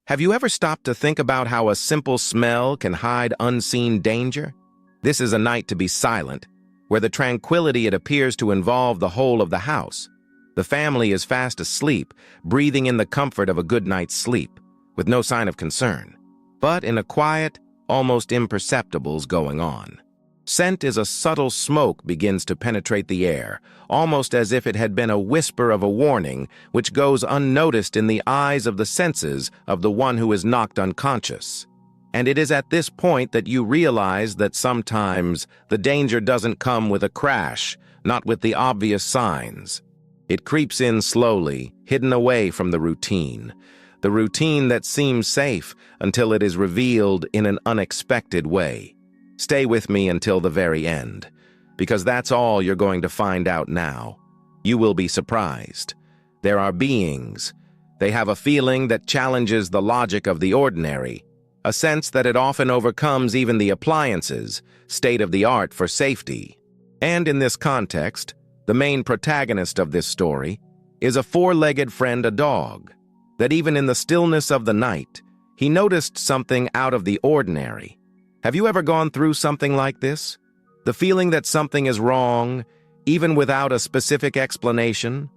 Have you ever stopped to think about how a simple smell can hide unseen danger? This is a night to be silent, where the tranquility it appears to involve the whole of the house. The family is fast asleep, breathing in the comfort of a good night's sleep, with no sign of concern. But in a quiet, almost imperceptible's going on. Scent is a subtle smoke begins to penetrate the air, almost as if it had been a whisper of a warning which goes unnoticed in the eyes of the senses of the one who is knocked unconscious. And it is at this point that you realize that sometimes the danger doesn't come with a crash, not with the obvious signs. It creeps in slowly, hidden away from the routine that seems safe until it is revealed in an unexpected way. Stay with me until the very end, because that's all you're going to find out now. You will be surprised. There are beings. They have a feeling that challenges the logic of the ordinary, a sense that it often overcomes even the appliances, state-of-the-art for safety. And in this context, the main protagonist of this story is a four-legged friend, a dog, that even in the stillness of the night, he noticed something out of the ordinary. Have you ever gone through something like this? The feeling that something is wrong, even without a specific explanation?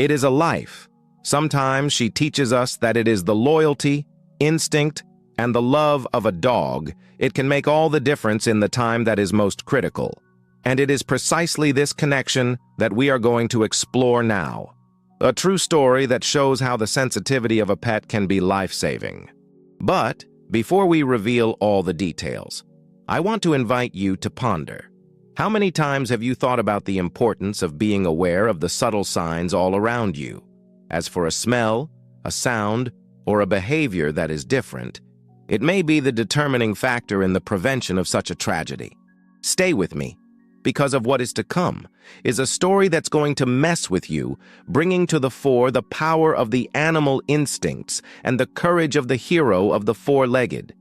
It is a life. Sometimes she teaches us that it is the loyalty, instinct, and the love of a dog. It can make all the difference in the time that is most critical. And it is precisely this connection that we are going to explore now. A true story that shows how the sensitivity of a pet can be life-saving. But before we reveal all the details, I want to invite you to ponder. How many times have you thought about the importance of being aware of the subtle signs all around you? As for a smell, a sound, or a behavior that is different, it may be the determining factor in the prevention of such a tragedy. Stay with me, because of what is to come is a story that's going to mess with you, bringing to the fore the power of the animal instincts and the courage of the hero of the four-legged,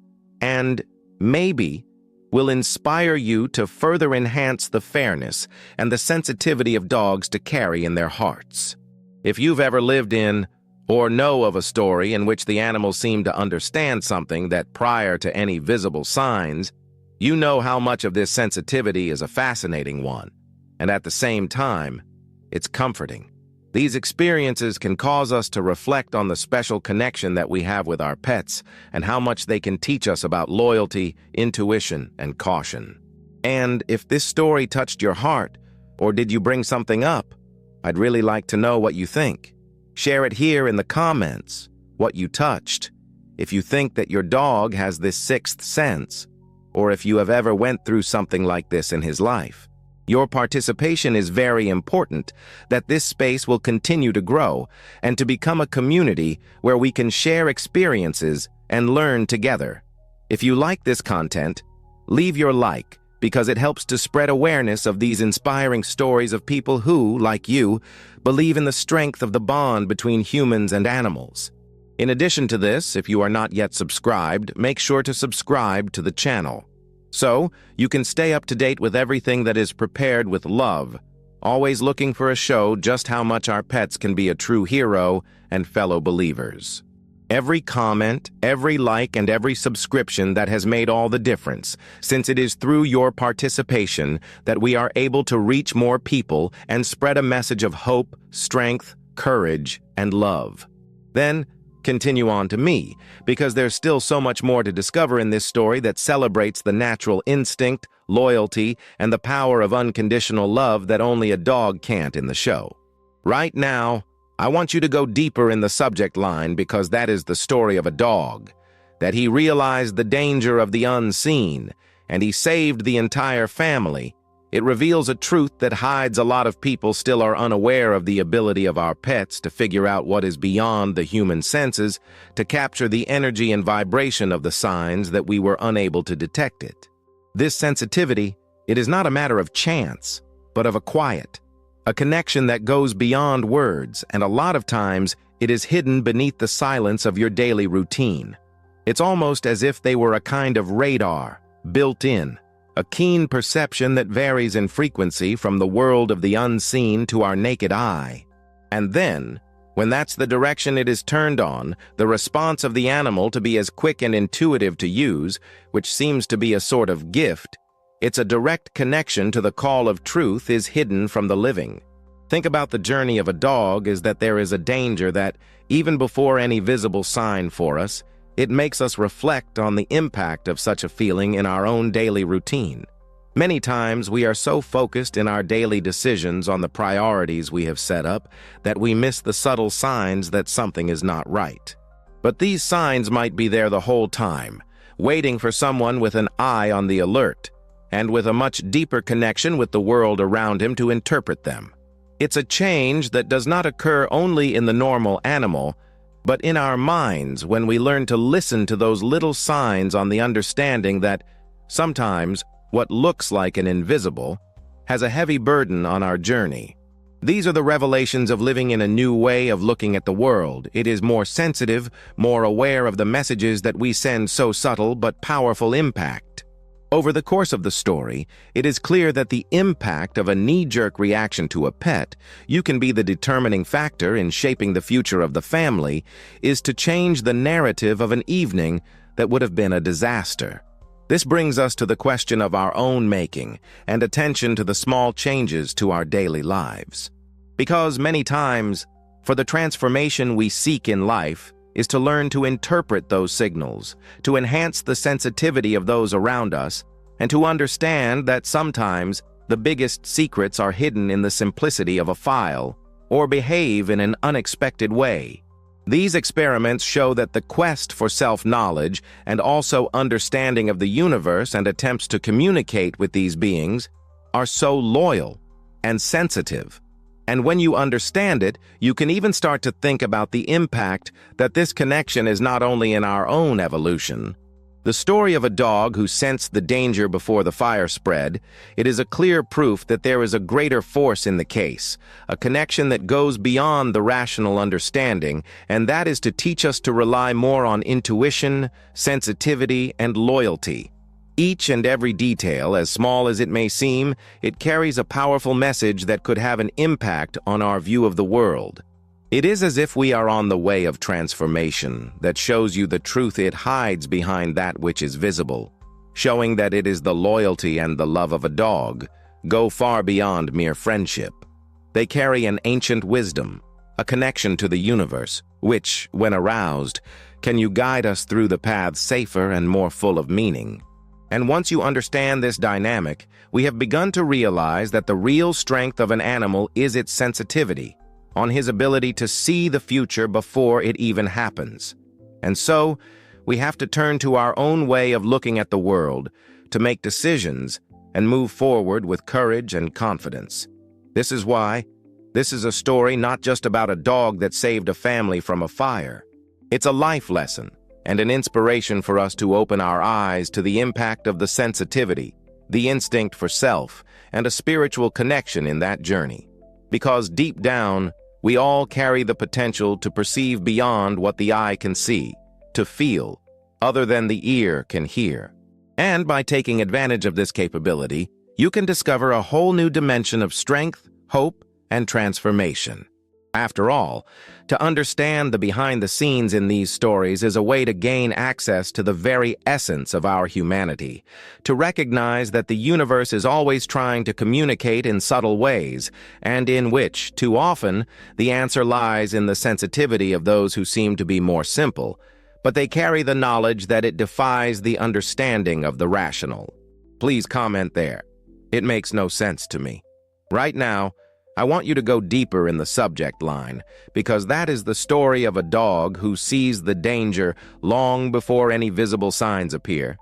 and maybe will inspire you to further enhance the fairness and the sensitivity of dogs to carry in their hearts. If you've ever lived in or know of a story in which the animals seem to understand something that prior to any visible signs, you know how much of this sensitivity is a fascinating one, and at the same time, it's comforting. These experiences can cause us to reflect on the special connection that we have with our pets and how much they can teach us about loyalty, intuition, and caution. And if this story touched your heart, or did you bring something up, I'd really like to know what you think. Share it here in the comments, what you touched, if you think that your dog has this sixth sense, or if you have ever went through something like this in his life. Your participation is very important, that this space will continue to grow and to become a community where we can share experiences and learn together. If you like this content, leave your like, because it helps to spread awareness of these inspiring stories of people who, like you, believe in the strength of the bond between humans and animals. In addition to this, if you are not yet subscribed, make sure to subscribe to the channel, so you can stay up to date with everything that is prepared with love, always looking for a show just how much our pets can be a true hero and fellow believers. Every comment, every like, and every subscription that has made all the difference, since it is through your participation that we are able to reach more people and spread a message of hope, strength, courage, and love. Then, continue on to me, because there's still so much more to discover in this story that celebrates the natural instinct, loyalty, and the power of unconditional love that only a dog can't in the show. Right now, I want you to go deeper in the subject line, because that is the story of a dog, that he realized the danger of the unseen, and he saved the entire family. It reveals a truth that hides a lot of people still are unaware of the ability of our pets to figure out what is beyond the human senses, to capture the energy and vibration of the signs that we were unable to detect it. This sensitivity, it is not a matter of chance, but of a quiet, a connection that goes beyond words, and a lot of times it is hidden beneath the silence of your daily routine. It's almost as if they were a kind of radar, built in, a keen perception that varies in frequency from the world of the unseen to our naked eye. And then, When that's the direction it is turned on, the response of the animal to be as quick and intuitive to use, which seems to be a sort of gift, it's a direct connection to the call of truth is hidden from the living. Think about the journey of a dog is that there is a danger that, even before any visible sign for us, it makes us reflect on the impact of such a feeling in our own daily routine. Many times we are so focused in our daily decisions on the priorities we have set up that we miss the subtle signs that something is not right. But these signs might be there the whole time, waiting for someone with an eye on the alert, and with a much deeper connection with the world around him to interpret them. It's a change that does not occur only in the normal animal, but in our minds when we learn to listen to those little signs on the understanding that sometimes what looks like an invisible has a heavy burden on our journey. These are the revelations of living in a new way of looking at the world. It is more sensitive, more aware of the messages that we send so subtle but powerful impact. Over the course of the story, it is clear that the impact of a knee-jerk reaction to a pet, you can be the determining factor in shaping the future of the family, is to change the narrative of an evening that would have been a disaster. This brings us to the question of our own making and attention to the small changes to our daily lives. Because many times, for the transformation we seek in life is to learn to interpret those signals, to enhance the sensitivity of those around us, and to understand that sometimes the biggest secrets are hidden in the simplicity of a file or behave in an unexpected way. These experiments show that the quest for self-knowledge and also understanding of the universe and attempts to communicate with these beings are so loyal and sensitive. And when you understand it, you can even start to think about the impact that this connection is not only in our own evolution. The story of a dog who sensed the danger before the fire spread, it is a clear proof that there is a greater force in the case, a connection that goes beyond the rational understanding, and that is to teach us to rely more on intuition, sensitivity, and loyalty. Each and every detail, as small as it may seem, it carries a powerful message that could have an impact on our view of the world. It is as if we are on the way of transformation that shows you the truth it hides behind that which is visible, showing that it is the loyalty and the love of a dog go far beyond mere friendship. They carry an ancient wisdom, a connection to the universe, which, when aroused, can you guide us through the paths safer and more full of meaning. And once you understand this dynamic, we have begun to realize that the real strength of an animal is its sensitivity, on his ability to see the future before it even happens. And so, we have to turn to our own way of looking at the world to make decisions and move forward with courage and confidence. This is why this is a story not just about a dog that saved a family from a fire. It's a life lesson and an inspiration for us to open our eyes to the impact of the sensitivity, the instinct for self, and a spiritual connection in that journey. Because deep down, we all carry the potential to perceive beyond what the eye can see, to feel, other than the ear can hear. And by taking advantage of this capability, you can discover a whole new dimension of strength, hope, and transformation. After all, to understand the behind-the-scenes in these stories is a way to gain access to the very essence of our humanity, to recognize that the universe is always trying to communicate in subtle ways, and in which, too often, the answer lies in the sensitivity of those who seem to be more simple, but they carry the knowledge that it defies the understanding of the rational. Please comment there. It makes no sense to me. Right now, I want you to go deeper in the subject line, because that is the story of a dog who sees the danger long before any visible signs appear.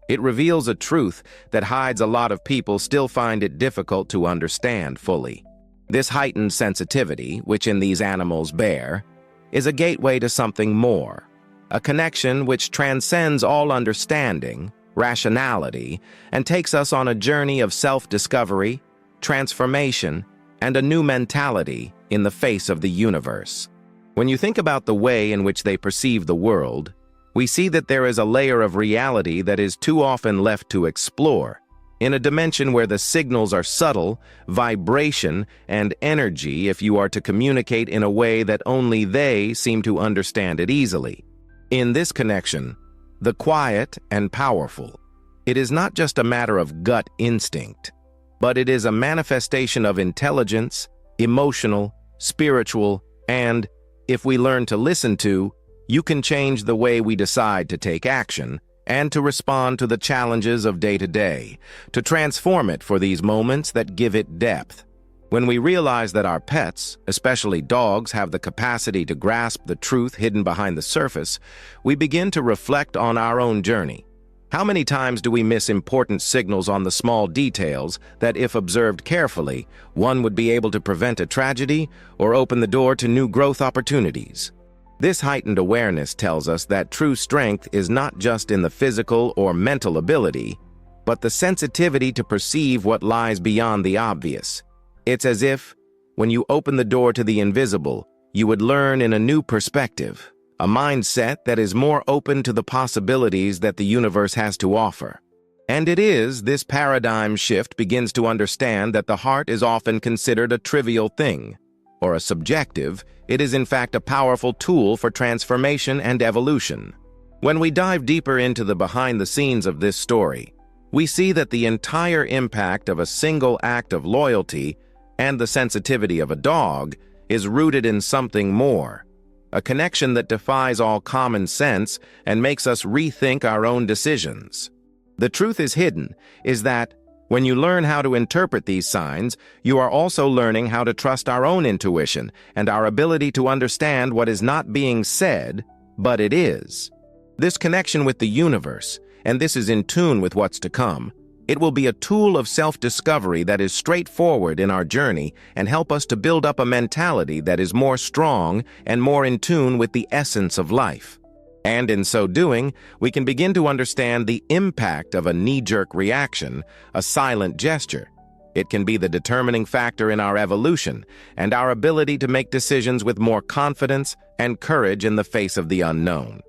It reveals a truth that hides a lot of people still find it difficult to understand fully. This heightened sensitivity, which in these animals bear, is a gateway to something more, a connection which transcends all understanding, rationality, and takes us on a journey of self-discovery, transformation, and a new mentality in the face of the universe. When you think about the way in which they perceive the world, we see that there is a layer of reality that is too often left to explore, in a dimension where the signals are subtle, vibration, and energy if you are to communicate in a way that only they seem to understand it easily. In this connection, the quiet and powerful, it is not just a matter of gut instinct, but it is a manifestation of intelligence, emotional, spiritual, and, if we learn to listen to, you can change the way we decide to take action and to respond to the challenges of day-to-day, to transform it for these moments that give it depth. When we realize that our pets, especially dogs, have the capacity to grasp the truth hidden behind the surface, we begin to reflect on our own journey. How many times do we miss important signals on the small details that, if observed carefully, one would be able to prevent a tragedy or open the door to new growth opportunities? This heightened awareness tells us that true strength is not just in the physical or mental ability, but the sensitivity to perceive what lies beyond the obvious. It's as if, when you open the door to the invisible, you would learn in a new perspective, a mindset that is more open to the possibilities that the universe has to offer. And it is this paradigm shift begins to understand that the heart is often considered a trivial thing, or a subjective. It is in fact a powerful tool for transformation and evolution. When we dive deeper into the behind the scenes of this story, we see that the entire impact of a single act of loyalty and the sensitivity of a dog is rooted in something more, a connection that defies all common sense and makes us rethink our own decisions. The truth is hidden is that when you learn how to interpret these signs, you are also learning how to trust our own intuition and our ability to understand what is not being said, but it is. This connection with the universe, and this is in tune with what's to come, it will be a tool of self-discovery that is straightforward in our journey and help us to build up a mentality that is more strong and more in tune with the essence of life. And in so doing, we can begin to understand the impact of a knee-jerk reaction, a silent gesture. It can be the determining factor in our evolution and our ability to make decisions with more confidence and courage in the face of the unknown.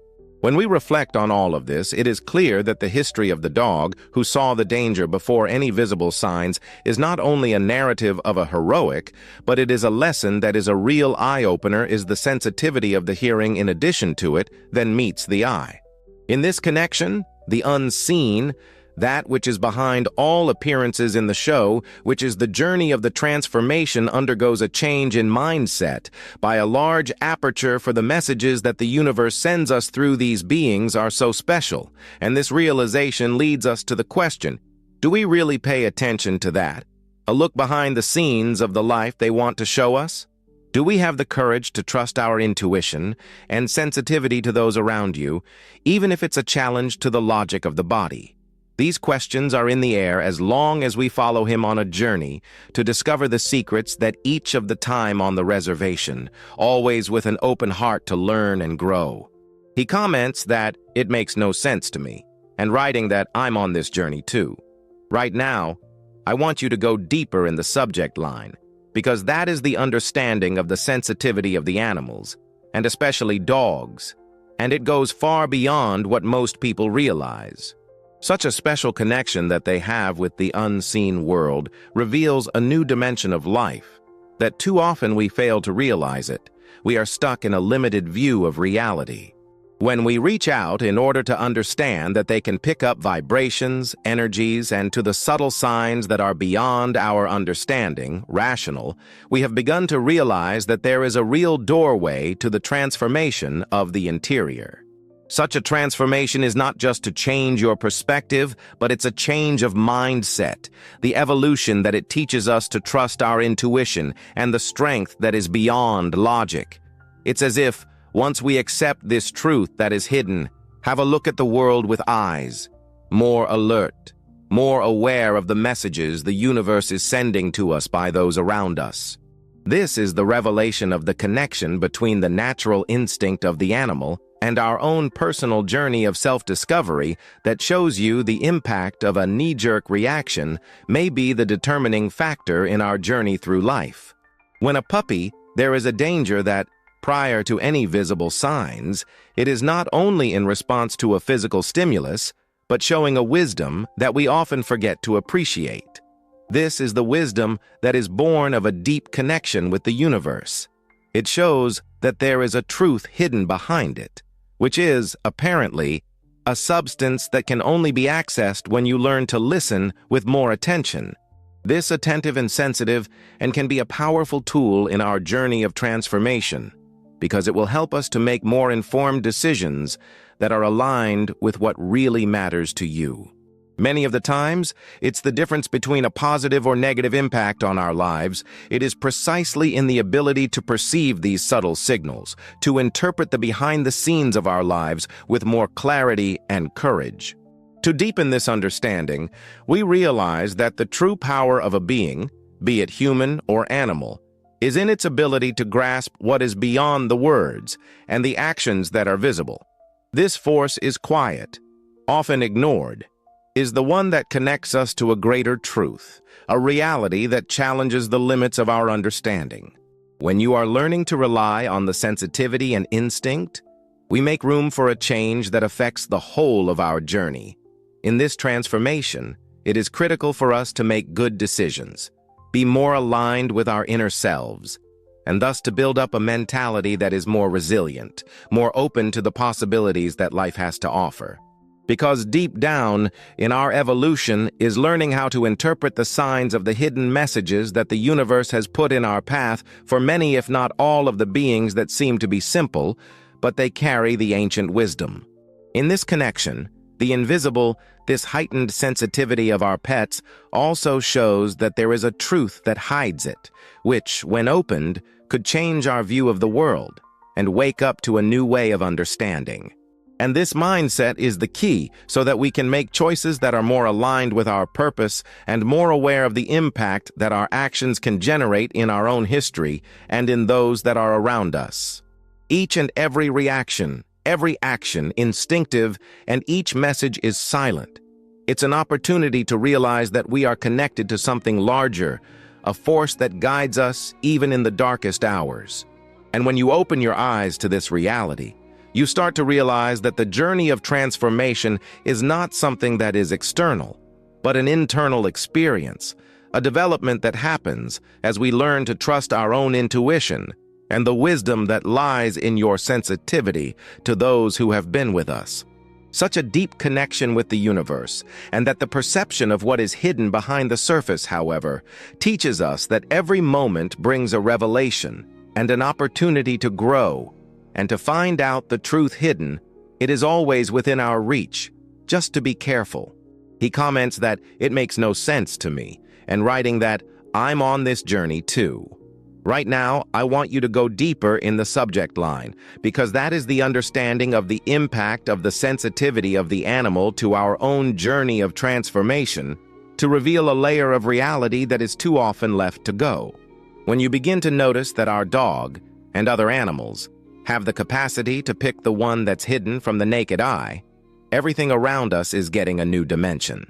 When we reflect on all of this, it is clear that the history of the dog who saw the danger before any visible signs is not only a narrative of a heroic, but it is a lesson that is a real eye-opener is the sensitivity of the hearing in addition to it than meets the eye. In this connection, the unseen, that which is behind all appearances in the show, which is the journey of the transformation, undergoes a change in mindset by a large aperture for the messages that the universe sends us through these beings are so special, and this realization leads us to the question, do we really pay attention to that? A look behind the scenes of the life they want to show us? Do we have the courage to trust our intuition and sensitivity to those around you, even if it's a challenge to the logic of the body? These questions are in the air as long as we follow him on a journey to discover the secrets that each of the time on the reservation, always with an open heart to learn and grow. He comments that it makes no sense to me, and writing that I'm on this journey too. Right now, I want you to go deeper in the subject line, because that is the understanding of the sensitivity of the animals, and especially dogs, and it goes far beyond what most people realize. Such a special connection that they have with the unseen world reveals a new dimension of life, that too often we fail to realize it. We are stuck in a limited view of reality. When we reach out in order to understand that they can pick up vibrations, energies, and to the subtle signs that are beyond our understanding, rational, we have begun to realize that there is a real doorway to the transformation of the interior. Such a transformation is not just to change your perspective, but it's a change of mindset, the evolution that it teaches us to trust our intuition and the strength that is beyond logic. It's as if, once we accept this truth that is hidden, have a look at the world with eyes, more alert, more aware of the messages the universe is sending to us by those around us. This is the revelation of the connection between the natural instinct of the animal and our own personal journey of self-discovery that shows you the impact of a knee-jerk reaction may be the determining factor in our journey through life. When a puppy, there is a danger that, prior to any visible signs, it is not only in response to a physical stimulus, but showing a wisdom that we often forget to appreciate. This is the wisdom that is born of a deep connection with the universe. It shows that there is a truth hidden behind it, which is, apparently, a substance that can only be accessed when you learn to listen with more attention. This attentive and sensitive and can be a powerful tool in our journey of transformation, because it will help us to make more informed decisions that are aligned with what really matters to you. Many of the times, it's the difference between a positive or negative impact on our lives. It is precisely in the ability to perceive these subtle signals, to interpret the behind the scenes of our lives with more clarity and courage. To deepen this understanding, we realize that the true power of a being, be it human or animal, is in its ability to grasp what is beyond the words and the actions that are visible. This force is quiet, often ignored, is the one that connects us to a greater truth, a reality that challenges the limits of our understanding. When you are learning to rely on the sensitivity and instinct, we make room for a change that affects the whole of our journey. In this transformation, it is critical for us to make good decisions, be more aligned with our inner selves, and thus to build up a mentality that is more resilient, more open to the possibilities that life has to offer. Because deep down in our evolution is learning how to interpret the signs of the hidden messages that the universe has put in our path for many, if not all, of the beings that seem to be simple, but they carry the ancient wisdom. In this connection, the invisible, this heightened sensitivity of our pets also shows that there is a truth that hides it, which, when opened, could change our view of the world and wake up to a new way of understanding. And this mindset is the key so that we can make choices that are more aligned with our purpose and more aware of the impact that our actions can generate in our own history and in those that are around us. Each and every reaction, every action, instinctive, and each message is silent. It's an opportunity to realize that we are connected to something larger, a force that guides us even in the darkest hours. And when you open your eyes to this reality, you start to realize that the journey of transformation is not something that is external, but an internal experience, a development that happens as we learn to trust our own intuition and the wisdom that lies in your sensitivity to those who have been with us. Such a deep connection with the universe, and that the perception of what is hidden behind the surface, however, teaches us that every moment brings a revelation and an opportunity to grow. And to find out the truth hidden, it is always within our reach, just to be careful. He comments that it makes no sense to me, and writing that I'm on this journey too. Right now, I want you to go deeper in the subject line, because that is the understanding of the impact of the sensitivity of the animal to our own journey of transformation, to reveal a layer of reality that is too often left to go. When you begin to notice that our dog and other animals have the capacity to pick the one that's hidden from the naked eye, everything around us is getting a new dimension.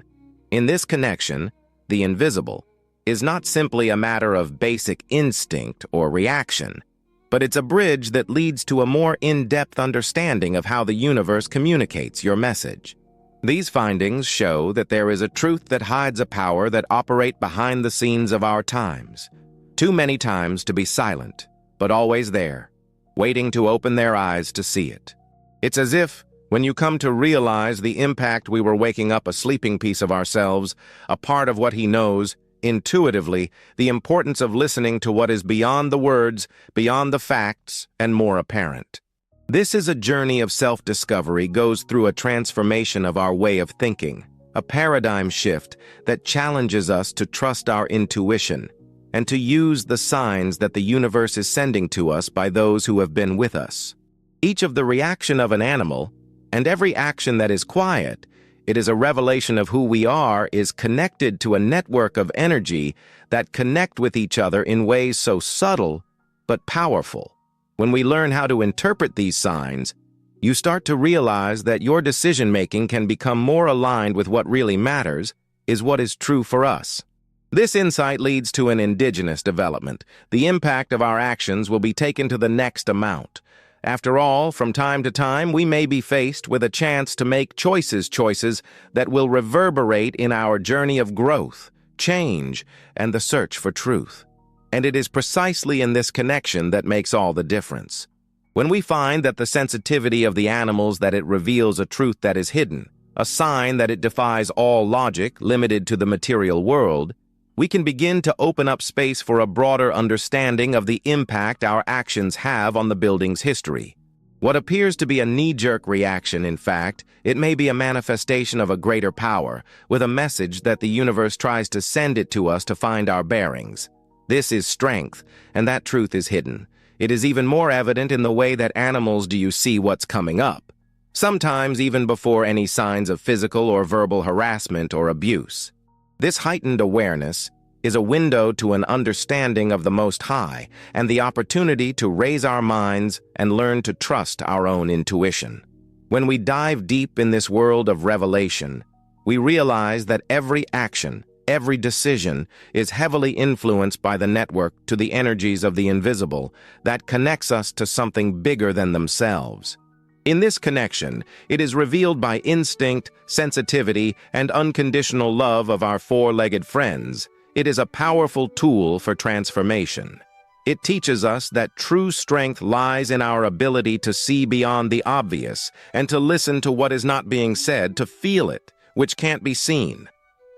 In this connection, the invisible is not simply a matter of basic instinct or reaction, but it's a bridge that leads to a more in-depth understanding of how the universe communicates your message. These findings show that there is a truth that hides a power that operates behind the scenes of our times, too many times to be silent, but always there, waiting to open their eyes to see it. It's as if, when you come to realize the impact we were waking up a sleeping piece of ourselves, a part of what he knows, intuitively, the importance of listening to what is beyond the words, beyond the facts, and more apparent. This is a journey of self-discovery, goes through a transformation of our way of thinking, a paradigm shift that challenges us to trust our intuition and to use the signs that the universe is sending to us by those who have been with us. Each of the reaction of an animal, and every action that is quiet, it is a revelation of who we are, is connected to a network of energy that connect with each other in ways so subtle but powerful. When we learn how to interpret these signs, you start to realize that your decision-making can become more aligned with what really matters, is what is true for us. This insight leads to an indigenous development. The impact of our actions will be taken to the next amount. After all, from time to time, we may be faced with a chance to make choices that will reverberate in our journey of growth, change, and the search for truth. And it is precisely in this connection that makes all the difference. When we find that the sensitivity of the animals that it reveals a truth that is hidden, a sign that it defies all logic limited to the material world, we can begin to open up space for a broader understanding of the impact our actions have on the building's history. What appears to be a knee-jerk reaction, in fact, it may be a manifestation of a greater power, with a message that the universe tries to send it to us to find our bearings. This is strength, and that truth is hidden. It is even more evident in the way that animals do you see what's coming up, sometimes even before any signs of physical or verbal harassment or abuse. This heightened awareness is a window to an understanding of the Most High and the opportunity to raise our minds and learn to trust our own intuition. When we dive deep in this world of revelation, we realize that every action, every decision is heavily influenced by the network to the energies of the invisible that connects us to something bigger than themselves. In this connection, it is revealed by instinct, sensitivity, and unconditional love of our four-legged friends. It is a powerful tool for transformation. It teaches us that true strength lies in our ability to see beyond the obvious and to listen to what is not being said, to feel it, which can't be seen.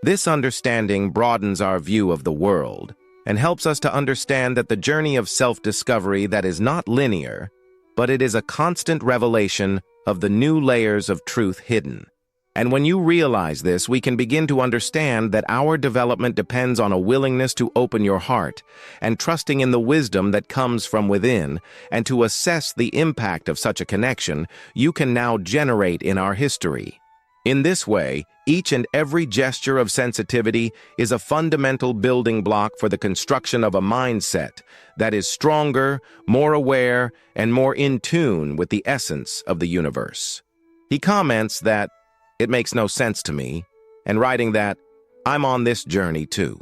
This understanding broadens our view of the world and helps us to understand that the journey of self-discovery that is not linear, but it is a constant revelation of the new layers of truth hidden. And when you realize this, we can begin to understand that our development depends on a willingness to open your heart and trusting in the wisdom that comes from within, and to assess the impact of such a connection you can now generate in our history. In this way, each and every gesture of sensitivity is a fundamental building block for the construction of a mindset that is stronger, more aware, and more in tune with the essence of the universe. He comments that, "It makes no sense to me," and writing that, "I'm on this journey too."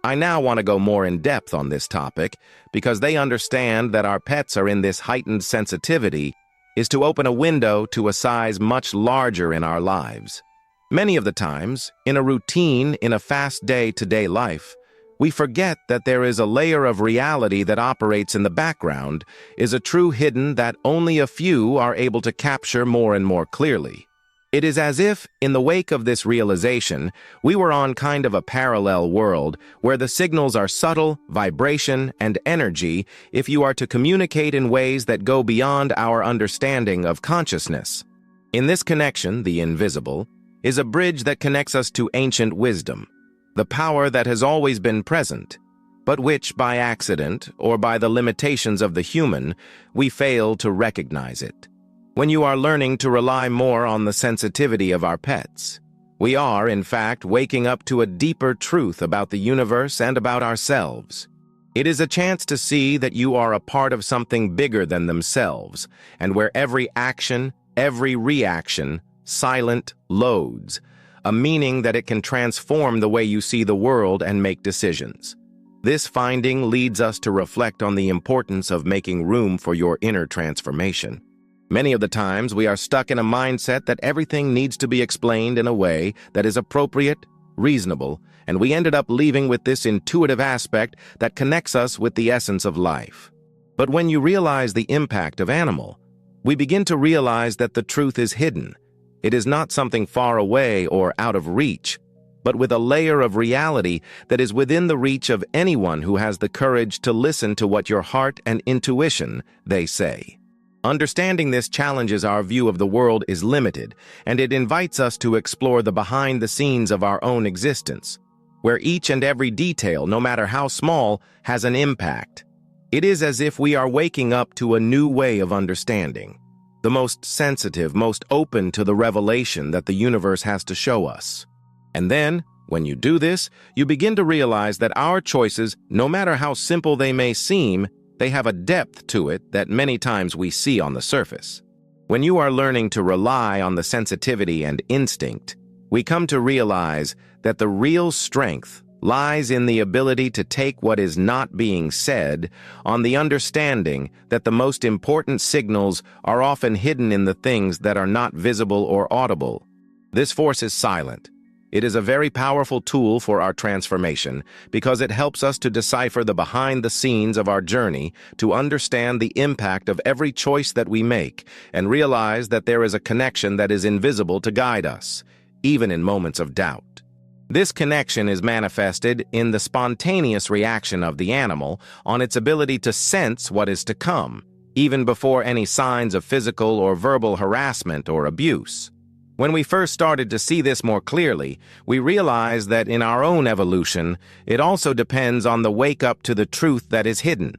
I now want to go more in depth on this topic because they understand that our pets are in this heightened sensitivity is to open a window to a size much larger in our lives. Many of the times, in a routine, in a fast day-to-day life, we forget that there is a layer of reality that operates in the background, is a true hidden that only a few are able to capture more and more clearly. It is as if, in the wake of this realization, we were on kind of a parallel world where the signals are subtle, vibration, and energy if you are to communicate in ways that go beyond our understanding of consciousness. In this connection, the invisible is a bridge that connects us to ancient wisdom, the power that has always been present, but which, by accident or by the limitations of the human, we fail to recognize it. When you are learning to rely more on the sensitivity of our pets, we are, in fact, waking up to a deeper truth about the universe and about ourselves. It is a chance to see that you are a part of something bigger than themselves, and where every action, every reaction, silent loads, a meaning that it can transform the way you see the world and make decisions. This finding leads us to reflect on the importance of making room for your inner transformation. Many of the times, we are stuck in a mindset that everything needs to be explained in a way that is appropriate, reasonable, and we ended up leaving with this intuitive aspect that connects us with the essence of life. But when you realize the impact of animal, we begin to realize that the truth is hidden. It is not something far away or out of reach, but with a layer of reality that is within the reach of anyone who has the courage to listen to what your heart and intuition, they say. Understanding this challenges our view of the world is limited, and it invites us to explore the behind-the-scenes of our own existence, where each and every detail, no matter how small, has an impact. It is as if we are waking up to a new way of understanding, the most sensitive, most open to the revelation that the universe has to show us. And then, when you do this, you begin to realize that our choices, no matter how simple they may seem, they have a depth to it that many times we see on the surface. When you are learning to rely on the sensitivity and instinct, we come to realize that the real strength, lies in the ability to take what is not being said, on the understanding that the most important signals are often hidden in the things that are not visible or audible. This force is silent. It is a very powerful tool for our transformation because it helps us to decipher the behind the scenes of our journey, to understand the impact of every choice that we make, and realize that there is a connection that is invisible to guide us, even in moments of doubt. This connection is manifested in the spontaneous reaction of the animal on its ability to sense what is to come, even before any signs of physical or verbal harassment or abuse. When we first started to see this more clearly, we realized that in our own evolution, it also depends on the wake-up to the truth that is hidden,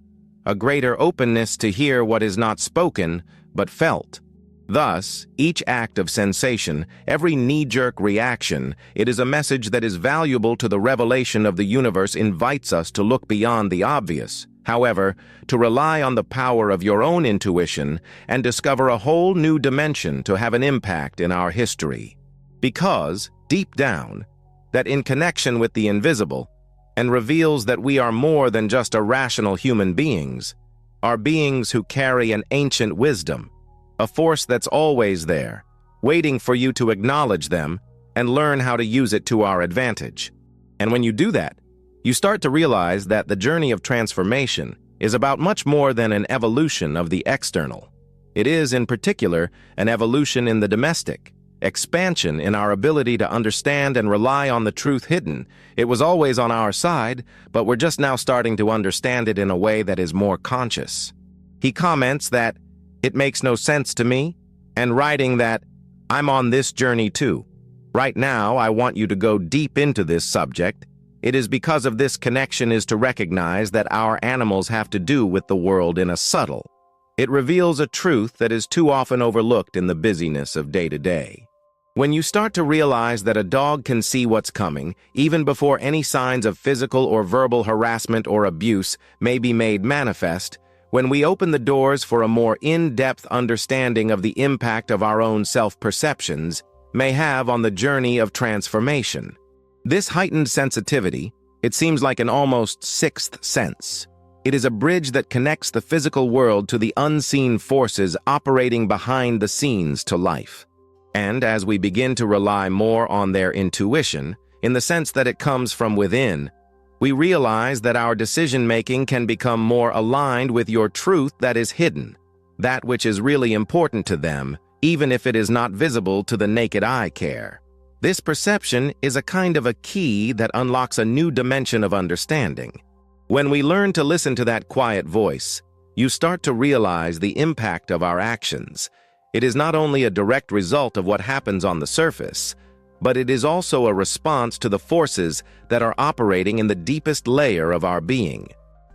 a greater openness to hear what is not spoken but felt. Thus, each act of sensation, every knee-jerk reaction, it is a message that is valuable to the revelation of the universe, invites us to look beyond the obvious. However, to rely on the power of your own intuition and discover a whole new dimension to have an impact in our history. Because, deep down, that in connection with the invisible, and reveals that we are more than just irrational human beings, are beings who carry an ancient wisdom, a force that's always there, waiting for you to acknowledge them and learn how to use it to our advantage. And when you do that, you start to realize that the journey of transformation is about much more than an evolution of the external. It is, in particular, an evolution in the domestic, expansion in our ability to understand and rely on the truth hidden. It was always on our side, but we're just now starting to understand it in a way that is more conscious. He comments that, "It makes no sense to me," and writing that, "I'm on this journey too. Right now, I want you to go deep into this subject. It is because of this connection is to recognize that our animals have to do with the world in a subtle. It reveals a truth that is too often overlooked in the busyness of day-to-day. When you start to realize that a dog can see what's coming, even before any signs of physical or verbal harassment or abuse may be made manifest, when we open the doors for a more in-depth understanding of the impact of our own self-perceptions may have on the journey of transformation. This heightened sensitivity, it seems like an almost sixth sense. It is a bridge that connects the physical world to the unseen forces operating behind the scenes to life. And as we begin to rely more on their intuition, in the sense that it comes from within, we realize that our decision-making can become more aligned with your truth that is hidden, that which is really important to them, even if it is not visible to the naked eye care. This perception is a kind of a key that unlocks a new dimension of understanding. When we learn to listen to that quiet voice, you start to realize the impact of our actions. It is not only a direct result of what happens on the surface, but it is also a response to the forces that are operating in the deepest layer of our being.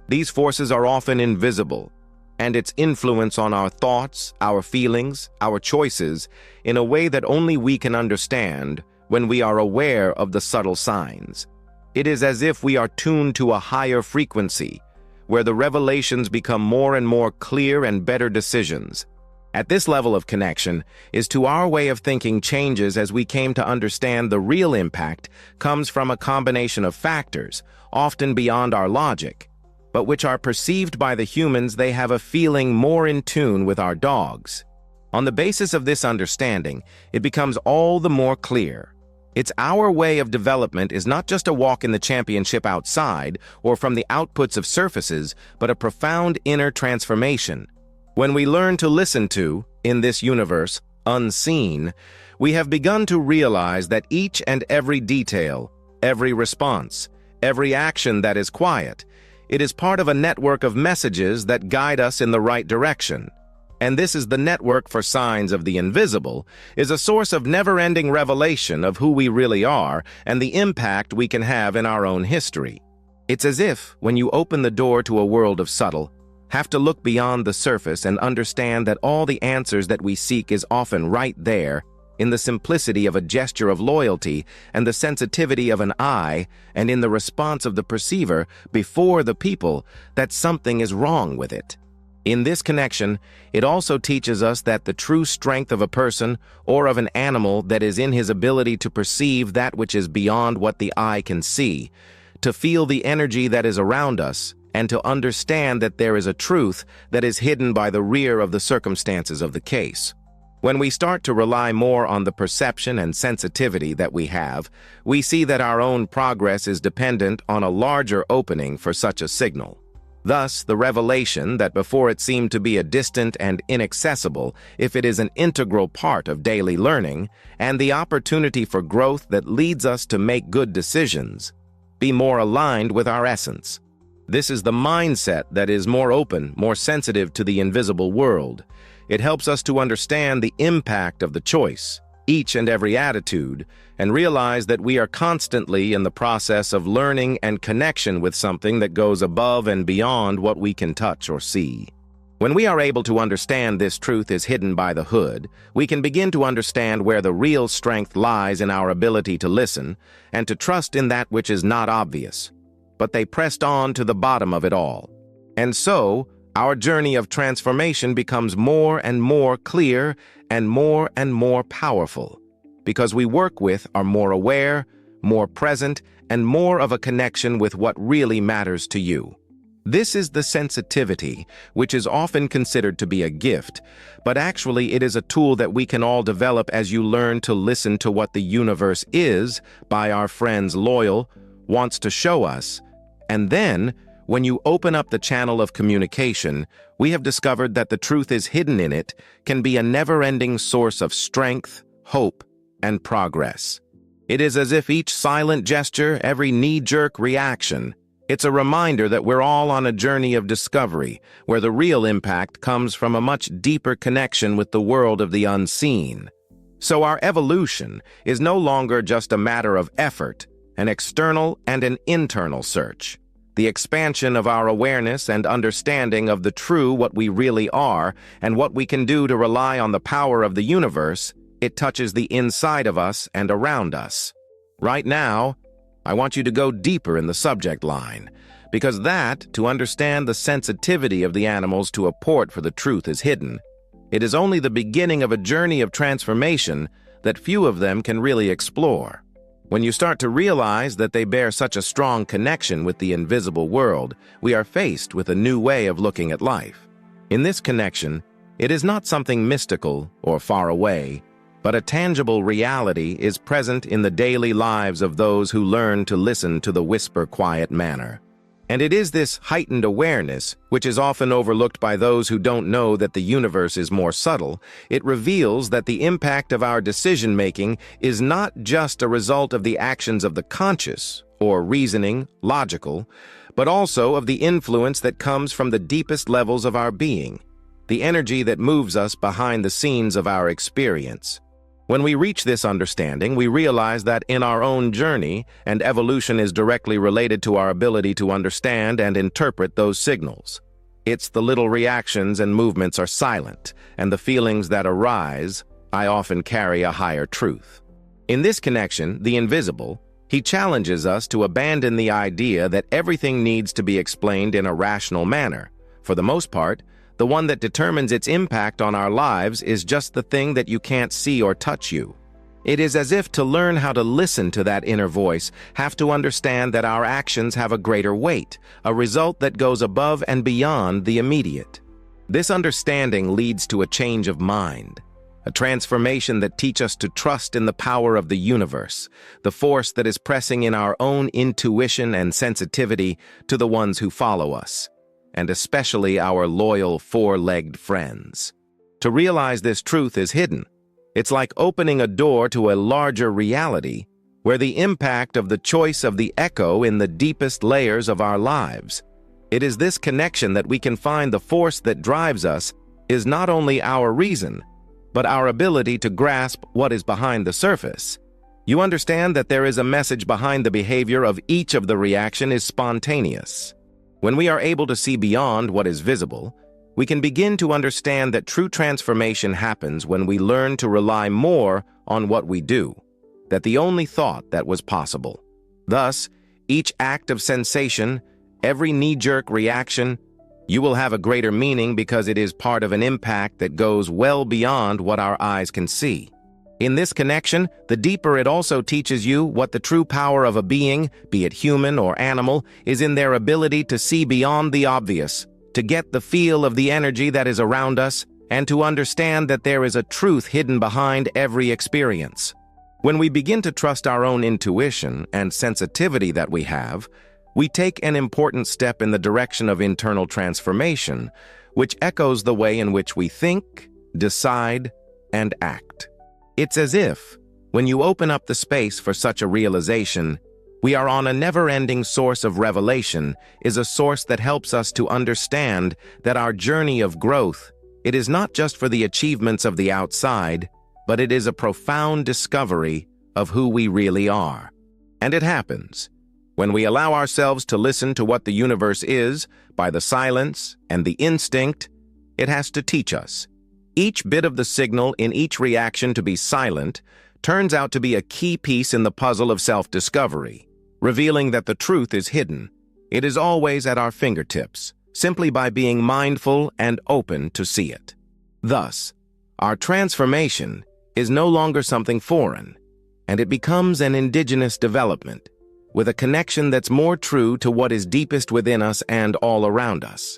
These forces are often invisible, and its influence on our thoughts, our feelings, our choices, in a way that only we can understand when we are aware of the subtle signs. It is as if we are tuned to a higher frequency, where the revelations become more and more clear and better decisions. At this level of connection is to our way of thinking changes as we came to understand the real impact comes from a combination of factors, often beyond our logic, but which are perceived by the humans. They have a feeling more in tune with our dogs. On the basis of this understanding, it becomes all the more clear. It's our way of development is not just a walk in the championship outside or from the outputs of surfaces, but a profound inner transformation. When we learn to listen to, in this universe, unseen, we have begun to realize that each and every detail, every response, every action that is quiet, it is part of a network of messages that guide us in the right direction. And this is the network for signs of the invisible, is a source of never-ending revelation of who we really are and the impact we can have in our own history. It's as if, when you open the door to a world of subtle, have to look beyond the surface and understand that all the answers that we seek is often right there, in the simplicity of a gesture of loyalty and the sensitivity of an eye, and in the response of the perceiver before the people, that something is wrong with it. In this connection, it also teaches us that the true strength of a person or of an animal that is in his ability to perceive that which is beyond what the eye can see, to feel the energy that is around us, and to understand that there is a truth that is hidden by the rear of the circumstances of the case. When we start to rely more on the perception and sensitivity that we have, we see that our own progress is dependent on a larger opening for such a signal. Thus, the revelation that before it seemed to be a distant and inaccessible, if it is an integral part of daily learning, and the opportunity for growth that leads us to make good decisions, be more aligned with our essence. This is the mindset that is more open, more sensitive to the invisible world. It helps us to understand the impact of the choice, each and every attitude, and realize that we are constantly in the process of learning and connection with something that goes above and beyond what we can touch or see. When we are able to understand this truth is hidden by the hood, we can begin to understand where the real strength lies in our ability to listen and to trust in that which is not obvious. But they pressed on to the bottom of it all. And so, our journey of transformation becomes more and more clear and more powerful, because we work with are more aware, more present, and more of a connection with what really matters to you. This is the sensitivity, which is often considered to be a gift, but actually it is a tool that we can all develop as you learn to listen to what the universe is, by our friends loyal, wants to show us. And then, when you open up the channel of communication, we have discovered that the truth is hidden in it can be a never-ending source of strength, hope, and progress. It is as if each silent gesture, every knee-jerk reaction, it's a reminder that we're all on a journey of discovery, where the real impact comes from a much deeper connection with the world of the unseen. So our evolution is no longer just a matter of effort, an external and an internal search. The expansion of our awareness and understanding of the true what we really are and what we can do to rely on the power of the universe, it touches the inside of us and around us. Right now, I want you to go deeper in the subject line, because that, to understand the sensitivity of the animals to a port for the truth is hidden. It is only the beginning of a journey of transformation that few of them can really explore. When you start to realize that they bear such a strong connection with the invisible world, we are faced with a new way of looking at life. In this connection, it is not something mystical or far away, but a tangible reality is present in the daily lives of those who learn to listen to the whisper-quiet manner. And it is this heightened awareness, which is often overlooked by those who don't know that the universe is more subtle. It reveals that the impact of our decision-making is not just a result of the actions of the conscious, or reasoning, logical, but also of the influence that comes from the deepest levels of our being, the energy that moves us behind the scenes of our experience. When we reach this understanding, we realize that in our own journey, and evolution is directly related to our ability to understand and interpret those signals. It's the little reactions and movements are silent, and the feelings that arise, I often carry a higher truth. In this connection, the invisible, he challenges us to abandon the idea that everything needs to be explained in a rational manner. For the most part, the one that determines its impact on our lives is just the thing that you can't see or touch you. It is as if to learn how to listen to that inner voice, have to understand that our actions have a greater weight, a result that goes above and beyond the immediate. This understanding leads to a change of mind, a transformation that teaches us to trust in the power of the universe, the force that is pressing in our own intuition and sensitivity to the ones who follow us, and especially our loyal four-legged friends. To realize this truth is hidden. It's like opening a door to a larger reality where the impact of the choice of the echo in the deepest layers of our lives. It is this connection that we can find the force that drives us is not only our reason, but our ability to grasp what is behind the surface. You understand that there is a message behind the behavior of each of the reaction is spontaneous. When we are able to see beyond what is visible, we can begin to understand that true transformation happens when we learn to rely more on what we do, that the only thought that was possible. Thus, each act of sensation, every knee-jerk reaction, you will have a greater meaning because it is part of an impact that goes well beyond what our eyes can see. In this connection, the deeper it also teaches you what the true power of a being, be it human or animal, is in their ability to see beyond the obvious, to get the feel of the energy that is around us, and to understand that there is a truth hidden behind every experience. When we begin to trust our own intuition and sensitivity that we have, we take an important step in the direction of internal transformation, which echoes the way in which we think, decide, and act. It's as if, when you open up the space for such a realization, we are on a never-ending source of revelation, is a source that helps us to understand that our journey of growth, it is not just for the achievements of the outside, but it is a profound discovery of who we really are. And it happens when we allow ourselves to listen to what the universe is, by the silence and the instinct it has to teach us. Each bit of the signal in each reaction to be silent turns out to be a key piece in the puzzle of self-discovery, revealing that the truth is hidden. It is always at our fingertips, simply by being mindful and open to see it. Thus, our transformation is no longer something foreign, and it becomes an indigenous development, with a connection that's more true to what is deepest within us and all around us.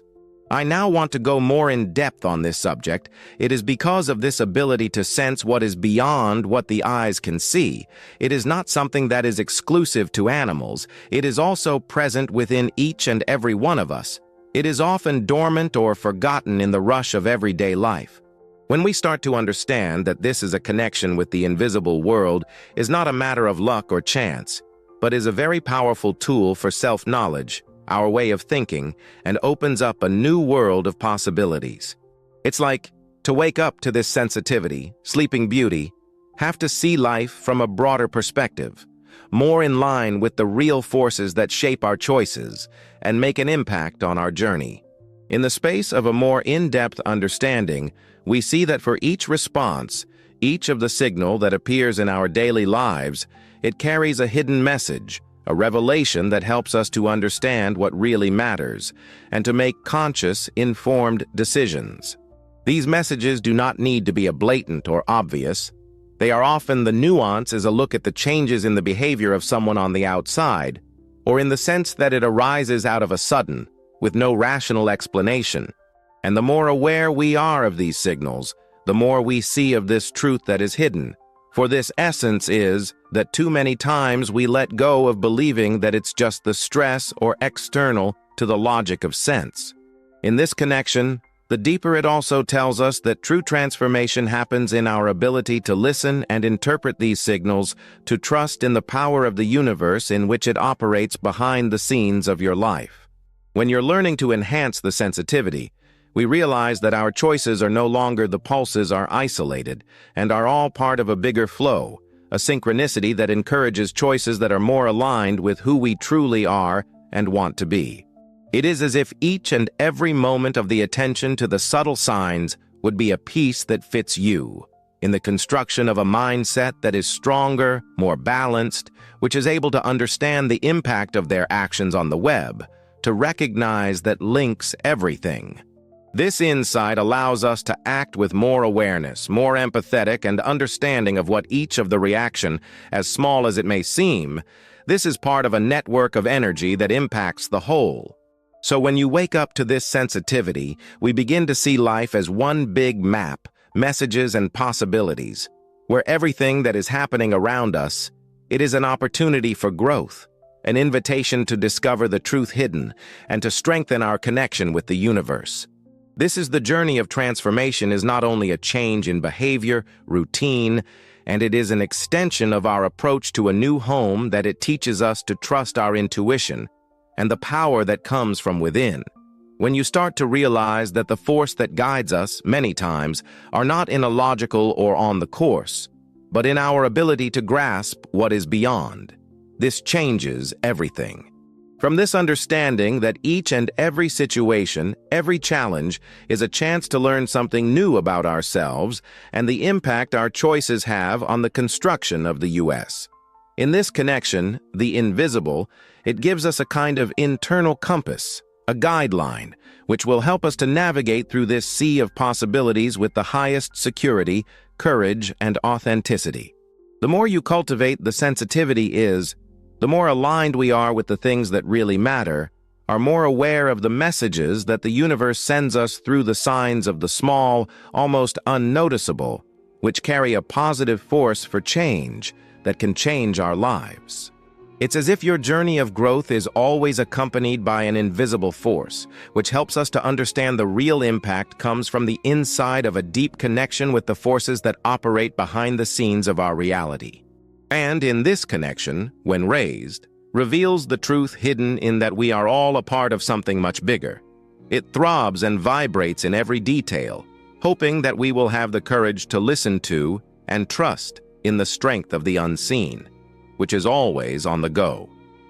I now want to go more in depth on this subject. It is because of this ability to sense what is beyond what the eyes can see. It is not something that is exclusive to animals. It is also present within each and every one of us. It is often dormant or forgotten in the rush of everyday life. When we start to understand that this is a connection with the invisible world is not a matter of luck or chance, but is a very powerful tool for self-knowledge, our way of thinking, and opens up a new world of possibilities. It's like, to wake up to this sensitivity, sleeping beauty, have to see life from a broader perspective, more in line with the real forces that shape our choices and make an impact on our journey. In the space of a more in-depth understanding, we see that for each response, each of the signal that appears in our daily lives, it carries a hidden message, a revelation that helps us to understand what really matters and to make conscious, informed decisions. These messages do not need to be blatant or obvious. They are often the nuance as a look at the changes in the behavior of someone on the outside, or in the sense that it arises out of a sudden, with no rational explanation. And the more aware we are of these signals, the more we see of this truth that is hidden. For this essence is that too many times we let go of believing that it's just the stress or external to the logic of sense. In this connection, the deeper it also tells us that true transformation happens in our ability to listen and interpret these signals, to trust in the power of the universe in which it operates behind the scenes of your life. When you're learning to enhance the sensitivity, we realize that our choices are no longer the pulses are isolated and are all part of a bigger flow, a synchronicity that encourages choices that are more aligned with who we truly are and want to be. It is as if each and every moment of the attention to the subtle signs would be a piece that fits you, in the construction of a mindset that is stronger, more balanced, which is able to understand the impact of their actions on the web, to recognize that links everything. This insight allows us to act with more awareness, more empathetic and understanding of what each of the reaction, as small as it may seem, this is part of a network of energy that impacts the whole. So when you wake up to this sensitivity, we begin to see life as one big map, messages and possibilities, where everything that is happening around us, it is an opportunity for growth, an invitation to discover the truth hidden and to strengthen our connection with the universe. This is the journey of transformation is not only a change in behavior, routine, and it is an extension of our approach to a new home that it teaches us to trust our intuition and the power that comes from within. When you start to realize that the force that guides us, many times, are not in a logical or on the course, but in our ability to grasp what is beyond, this changes everything. From this understanding that each and every situation, every challenge, is a chance to learn something new about ourselves and the impact our choices have on the construction of the U.S. In this connection, the invisible, it gives us a kind of internal compass, a guideline, which will help us to navigate through this sea of possibilities with the highest security, courage, and authenticity. The more you cultivate the sensitivity the more aligned we are with the things that really matter, are more aware of the messages that the universe sends us through the signs of the small, almost unnoticeable, which carry a positive force for change that can change our lives. It's as if your journey of growth is always accompanied by an invisible force, which helps us to understand the real impact comes from the inside of a deep connection with the forces that operate behind the scenes of our reality. And in this connection, when raised, reveals the truth hidden in that we are all a part of something much bigger. It throbs and vibrates in every detail, hoping that we will have the courage to listen to and trust in the strength of the unseen, which is always on the go.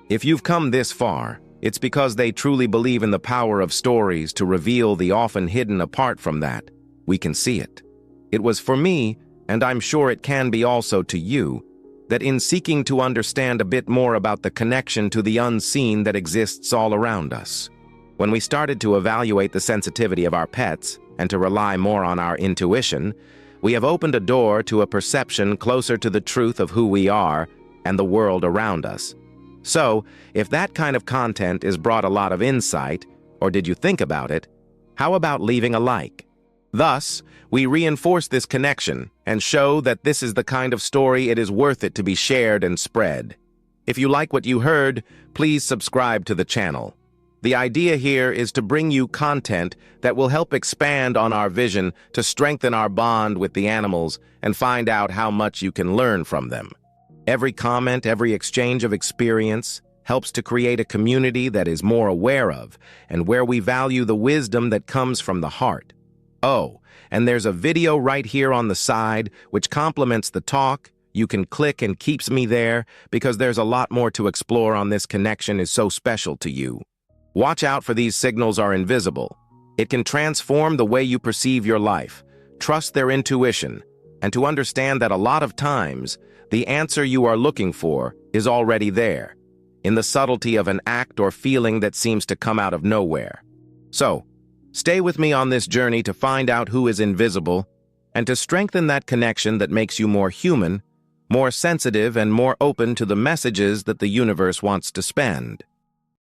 If you've come this far, it's because they truly believe in the power of stories to reveal the often hidden. Apart from that, we can see it. It was for me, and I'm sure it can be also to you, that in seeking to understand a bit more about the connection to the unseen that exists all around us. When we started to evaluate the sensitivity of our pets and to rely more on our intuition, we have opened a door to a perception closer to the truth of who we are and the world around us. So, if that kind of content has brought a lot of insight, or did you think about it, how about leaving a like? Thus, we reinforce this connection and show that this is the kind of story it is worth it to be shared and spread. If you like what you heard, please subscribe to the channel. The idea here is to bring you content that will help expand on our vision to strengthen our bond with the animals and find out how much you can learn from them. Every comment, every exchange of experience helps to create a community that is more aware of and where we value the wisdom that comes from the heart. Oh, and there's a video right here on the side which complements the talk. You can click and keeps me there because there's a lot more to explore on this connection is so special to you. Watch out for these signals are invisible. It can transform the way you perceive your life. Trust their intuition and to understand that a lot of times, the answer you are looking for is already there, in the subtlety of an act or feeling that seems to come out of nowhere. So, stay with me on this journey to find out who is invisible and to strengthen that connection that makes you more human, more sensitive, and more open to the messages that the universe wants to spend.